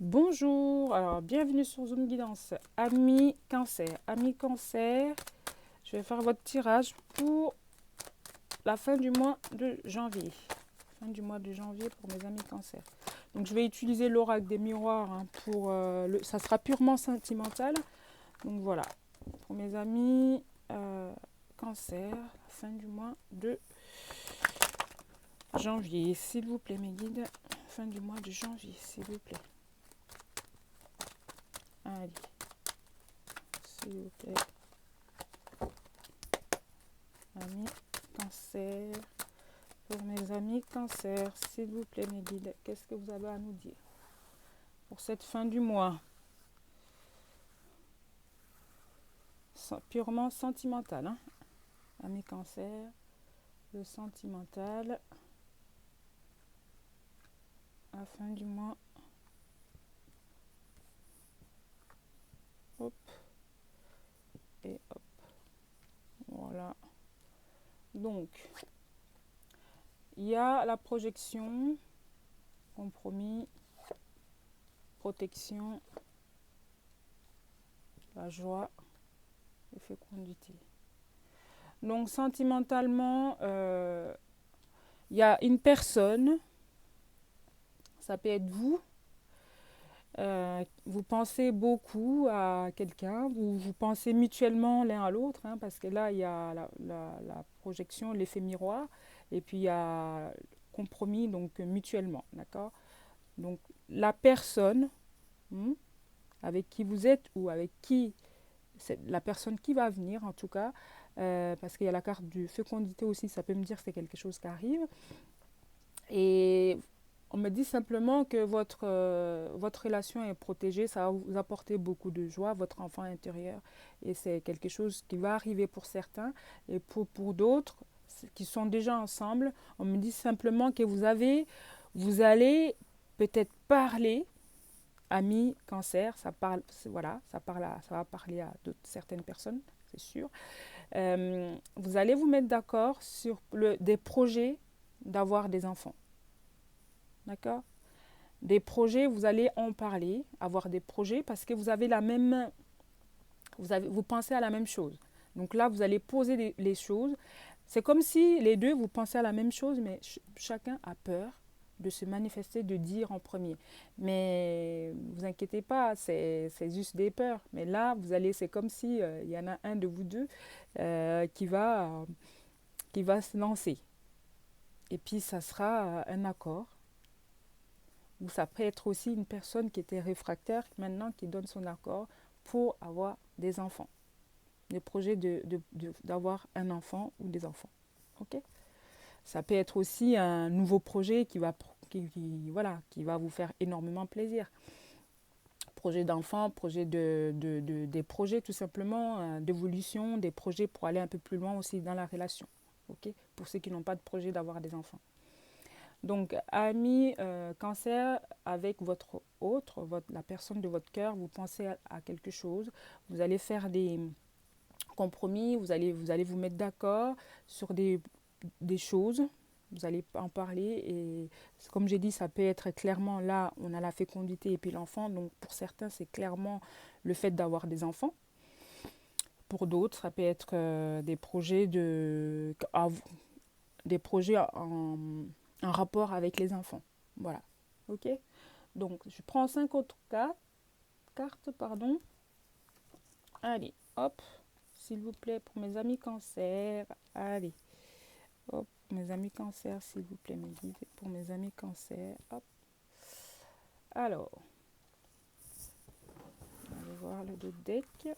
Bonjour, alors bienvenue sur Zoom Guidance. Amis Cancer, amis Cancer, je vais faire votre tirage pour la fin du mois de janvier. Fin du mois de janvier pour mes amis Cancer. Donc je vais utiliser l'oracle des miroirs pour ça sera purement sentimental. Donc voilà, pour mes amis Cancer, fin du mois de janvier. S'il vous plaît mes guides, fin du mois de janvier, s'il vous plaît. Allez, s'il vous plaît. Amis Cancer, pour mes amis Cancer, s'il vous plaît mes guides, qu'est-ce que vous avez à nous dire pour cette fin du mois? Purement sentimental, hein? Amis Cancer, le sentimental, à fin du mois. Hop, et hop, voilà. Donc, il y a la projection, compromis, protection, la joie et fécondité. Donc, sentimentalement, il y a une personne, ça peut être vous. Vous pensez beaucoup à quelqu'un, vous pensez mutuellement l'un à l'autre, hein, parce que là, il y a la projection, l'effet miroir, et puis il y a compromis, donc mutuellement, d'accord? Donc, la personne avec qui vous êtes, ou avec qui, c'est la personne qui va venir, en tout cas, parce qu'il y a la carte du fécondité aussi, ça peut me dire que c'est quelque chose qui arrive. Et on me dit simplement que votre relation est protégée, ça va vous apporter beaucoup de joie, votre enfant intérieur. Et c'est quelque chose qui va arriver pour certains. Et pour d'autres qui sont déjà ensemble, on me dit simplement que vous allez peut-être parler, amis, cancer, ça parle, voilà, ça va parler à certaines personnes, c'est sûr. Vous allez vous mettre d'accord sur des projets d'avoir des enfants. D'accord? Des projets, vous allez en parler, avoir des projets parce que vous avez la même, vous pensez à la même chose. Donc là, vous allez poser les choses. C'est comme si les deux, vous pensez à la même chose, mais chacun a peur de se manifester, de dire en premier. Mais vous inquiétez pas, c'est juste des peurs. Mais là, c'est comme si il y en a un de vous deux qui va se lancer. Et puis, ça sera un accord. Ou ça peut être aussi une personne qui était réfractaire, maintenant qui donne son accord pour avoir des enfants. Le projet d'avoir un enfant ou des enfants. Ok. Ça peut être aussi un nouveau projet voilà, qui va vous faire énormément plaisir. Projet d'enfant, des projets tout simplement d'évolution, des projets pour aller un peu plus loin aussi dans la relation. Ok. Pour ceux qui n'ont pas de projet d'avoir des enfants. Donc, amis cancer, avec votre autre, la personne de votre cœur, vous pensez à quelque chose, vous allez faire des compromis, vous allez vous mettre d'accord sur des choses, vous allez en parler et comme j'ai dit, ça peut être clairement là, on a la fécondité et puis l'enfant, donc pour certains, c'est clairement le fait d'avoir des enfants. Pour d'autres, ça peut être des projets en rapport avec les enfants. Voilà. Ok. Donc, je prends 5 autres cartes. Pardon. Allez, hop. S'il vous plaît, pour mes amis cancer. Allez, hop. Mes amis cancer, s'il vous plaît, mes guides. Pour mes amis cancer. Hop. Alors, on va voir le deux deck.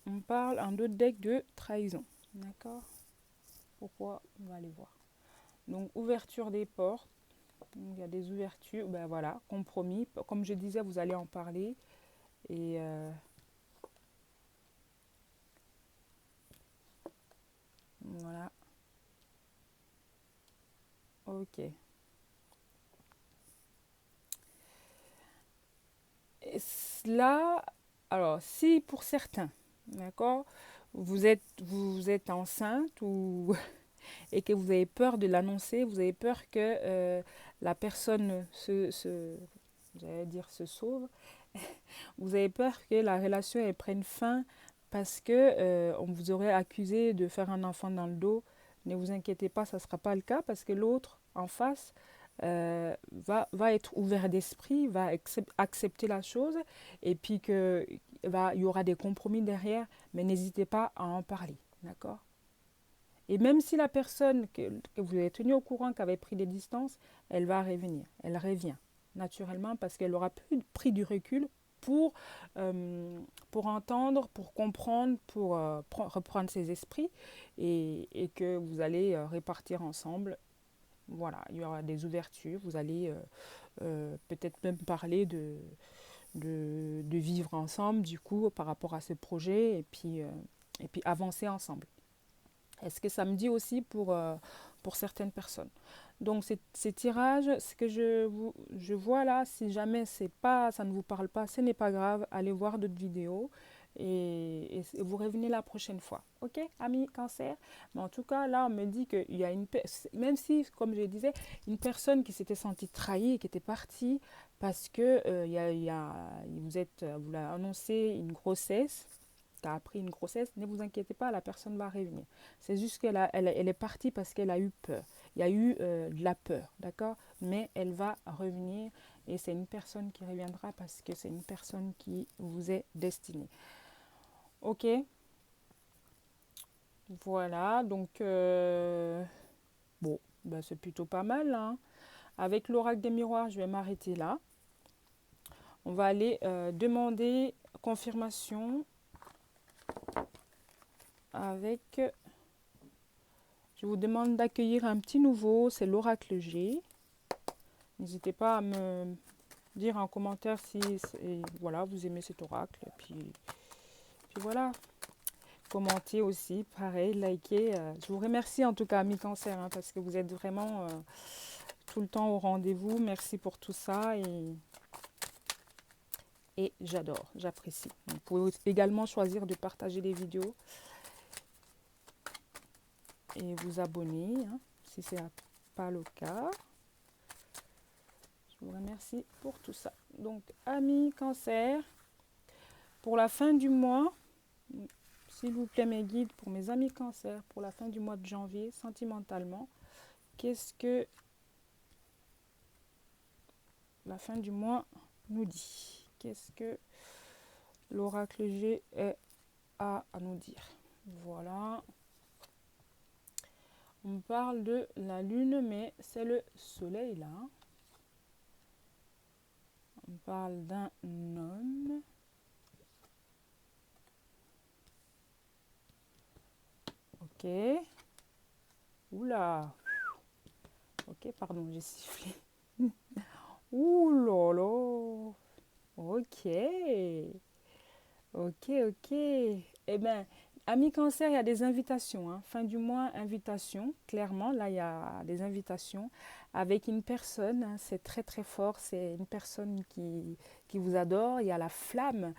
On parle en deux deck de trahison. D'accord. Pourquoi? On va aller voir. Donc, ouverture des portes. Il y a des ouvertures, ben voilà, compromis. Comme je disais, vous allez en parler. Et voilà, ok. Et là, alors, si pour certains, d'accord, vous êtes enceinte ou et que vous avez peur de l'annoncer, vous avez peur que la personne j'allais dire se sauve, vous avez peur que la relation elle prenne fin parce que on vous aurait accusé de faire un enfant dans le dos. Ne vous inquiétez pas, ça ne sera pas le cas parce que l'autre en face va être ouvert d'esprit, va accepter la chose et puis il y aura des compromis derrière, mais n'hésitez pas à en parler, d'accord? Et même si la personne que vous avez tenue au courant, qui avait pris des distances, elle va revenir. Elle revient naturellement parce qu'elle aura pris du recul pour, pour entendre, pour comprendre, pour reprendre ses esprits et que vous allez répartir ensemble. Voilà, il y aura des ouvertures, vous allez peut-être même parler de vivre ensemble du coup par rapport à ce projet et puis avancer ensemble. Est-ce que ça me dit aussi pour certaines personnes. Donc ces tirages, ce que je vois là, si jamais ça ne vous parle pas, ce n'est pas grave, allez voir d'autres vidéos et vous revenez la prochaine fois. Ok, amis cancer? Mais en tout cas, là, on me dit qu'il y a même si, comme je disais, une personne qui s'était sentie trahie et qui était partie parce que vous l'avez annoncé une grossesse, qui a appris une grossesse, ne vous inquiétez pas, la personne va revenir. C'est juste elle est partie parce qu'elle a eu peur. Il y a eu de la peur, d'accord? Mais elle va revenir et c'est une personne qui reviendra parce que c'est une personne qui vous est destinée. Ok? Voilà, donc bon, ben c'est plutôt pas mal, hein. Avec l'oracle des miroirs, je vais m'arrêter là. On va aller demander confirmation avec... Je vous demande d'accueillir un petit nouveau, c'est l'oracle G. N'hésitez pas à me dire en commentaire si voilà, vous aimez cet oracle. Puis voilà, commentez aussi, pareil, likez. Je vous remercie en tout cas, amis cancer, hein, parce que vous êtes vraiment tout le temps au rendez-vous. Merci pour tout ça et j'adore, j'apprécie. Vous pouvez également choisir de partager les vidéos et vous abonner hein, si ce n'est pas le cas. Je vous remercie pour tout ça. Donc, amis cancer, pour la fin du mois, s'il vous plaît mes guides, pour mes amis cancer, pour la fin du mois de janvier, sentimentalement, qu'est-ce que la fin du mois nous dit? Qu'est-ce que l'oracle G a à nous dire? Voilà. On parle de la lune, mais c'est le soleil là. On parle d'un homme. Ok. Oula. Ok, pardon, j'ai sifflé. Ouh là là. Ok. Ok, ok. Eh bien, amis cancer, il y a des invitations. Hein. Fin du mois, invitation. Clairement, là, il y a des invitations avec une personne. Hein, c'est très, très fort. C'est une personne qui vous adore. Il y a la flamme.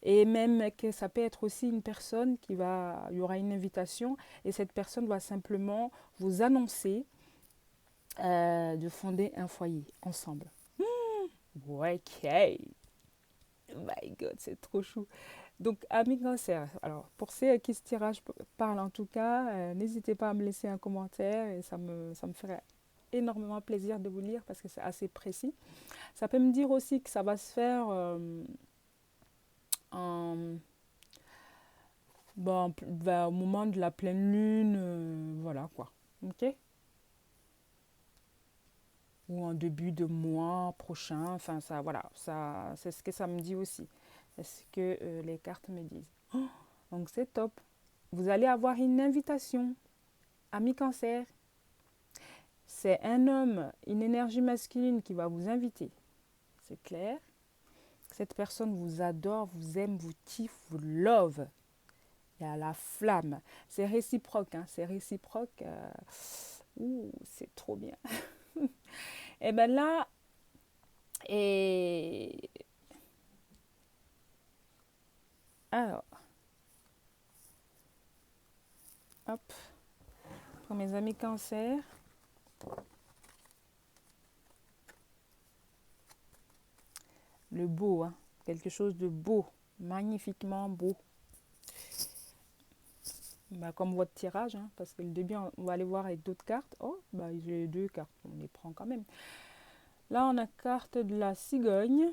Et même que ça peut être aussi une personne il y aura une invitation et cette personne va simplement vous annoncer de fonder un foyer ensemble. Ok. My God, c'est trop chou. Donc, amis cancer, alors pour ceux à qui ce tirage parle en tout cas, n'hésitez pas à me laisser un commentaire et ça me ferait énormément plaisir de vous lire parce que c'est assez précis. Ça peut me dire aussi que ça va se faire en, au moment de la pleine lune, voilà quoi. Ok? Ou en début de mois prochain, enfin ça, voilà, ça, c'est ce que ça me dit aussi. C'est ce que les cartes me disent. Oh, donc c'est top. Vous allez avoir une invitation, ami cancer. C'est un homme, une énergie masculine qui va vous inviter. C'est clair. Cette personne vous adore, vous aime, vous kiffe, vous love. Il y a la flamme. C'est réciproque, hein, c'est réciproque. Ouh, c'est trop bien. Et bien là, et alors, hop. pour mes amis cancer. Le beau, hein. Quelque chose de beau, magnifiquement beau. Bah, comme votre tirage, hein, parce que le début, on va aller voir avec d'autres cartes. Oh, bah, j'ai deux cartes, on les prend quand même. Là, on a carte de la cigogne.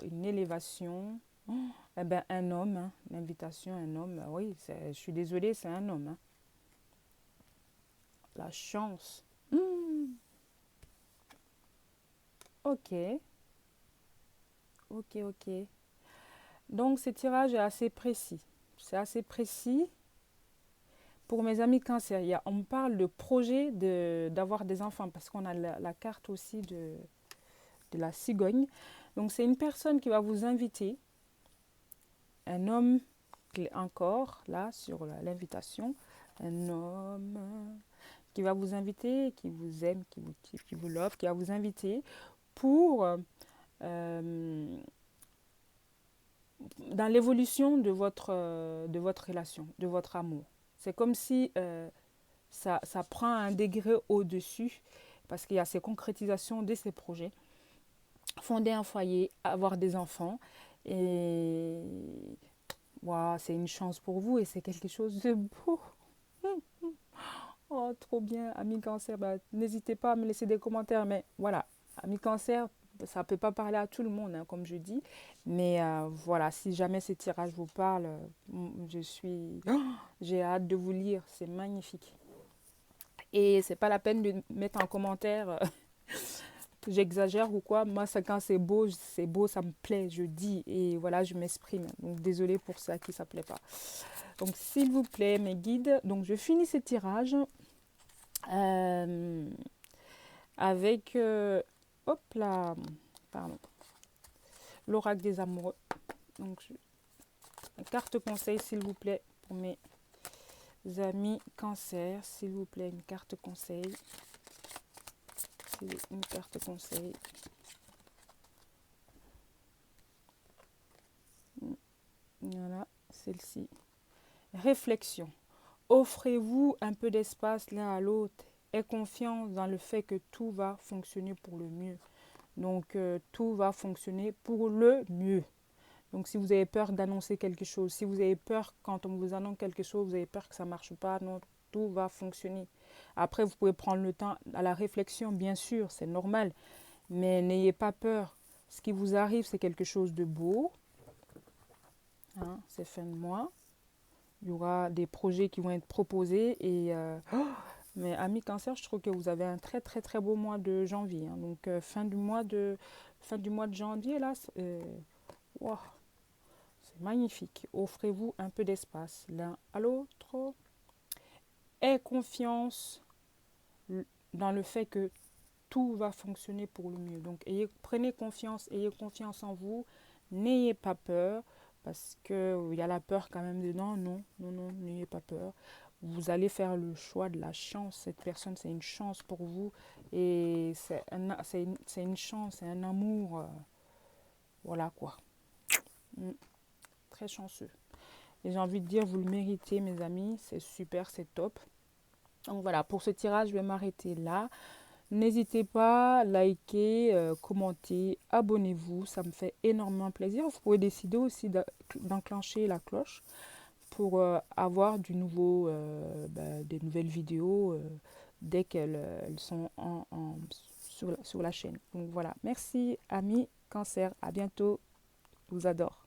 Une élévation. Oh, eh ben, un homme, hein, l'invitation, un homme. Oui, je suis désolée, c'est un homme. Hein. La chance. Ok, ok. Donc, ce tirage est assez précis. C'est assez précis. Pour mes amis cancer, on me parle de projet d'avoir des enfants parce qu'on a la carte aussi de la cigogne. Donc, c'est une personne qui va vous inviter, un homme encore là sur l'invitation, un homme qui va vous inviter, qui vous aime, qui vous l'offre, qui va vous inviter pour dans l'évolution de votre relation, de votre amour. C'est comme si ça prend un degré au-dessus parce qu'il y a ces concrétisations de ces projets. Fonder un foyer, avoir des enfants et wow, c'est une chance pour vous et c'est quelque chose de beau. Oh, trop bien, amis cancer. Bah, n'hésitez pas à me laisser des commentaires. Mais voilà, amis cancer, ça ne peut pas parler à tout le monde, hein, comme je dis. Mais voilà, si jamais ces tirages vous parlent, j'ai hâte de vous lire. C'est magnifique. Et c'est pas la peine de mettre en commentaire que j'exagère ou quoi. Moi, quand c'est beau, ça me plaît, je dis. Et voilà, je m'exprime. Donc, désolée pour ça qui ne plaît pas. Donc, s'il vous plaît, mes guides. Donc, je finis ce tirage. Euh, avec hop là, pardon, l'oracle des amoureux. Donc, une carte conseil, s'il vous plaît, pour mes amis cancer, s'il vous plaît, une carte conseil. Une carte conseil. Voilà, celle-ci. Réflexion. Offrez-vous un peu d'espace l'un à l'autre et confiance dans le fait que tout va fonctionner pour le mieux. Donc, tout va fonctionner pour le mieux. Donc, si vous avez peur d'annoncer quelque chose, si vous avez peur quand on vous annonce quelque chose, vous avez peur que ça ne marche pas, non, tout va fonctionner. Après, vous pouvez prendre le temps à la réflexion, bien sûr, c'est normal, mais n'ayez pas peur. Ce qui vous arrive, c'est quelque chose de beau. Hein, c'est fin de mois. Il y aura des projets qui vont être proposés et mais amis cancer, je trouve que vous avez un très très très beau mois de janvier. Hein. Donc fin du mois de janvier là, wow, c'est magnifique. Offrez-vous un peu d'espace l'un à l'autre. Aie confiance dans le fait que tout va fonctionner pour le mieux. Donc prenez confiance, ayez confiance en vous. N'ayez pas peur parce que il y a la peur quand même dedans. Non, n'ayez pas peur. Vous allez faire le choix de la chance. Cette personne, c'est une chance pour vous. Et c'est une chance, c'est un amour. Voilà quoi. Très chanceux. Et j'ai envie de dire, vous le méritez, mes amis. C'est super, c'est top. Donc voilà, pour ce tirage, je vais m'arrêter là. N'hésitez pas à liker, commenter, abonnez-vous. Ça me fait énormément plaisir. Vous pouvez décider aussi d'enclencher la cloche pour avoir des nouvelles vidéos dès qu'elles sont sur la chaîne. Donc voilà, merci amis cancer, à bientôt, je vous adore.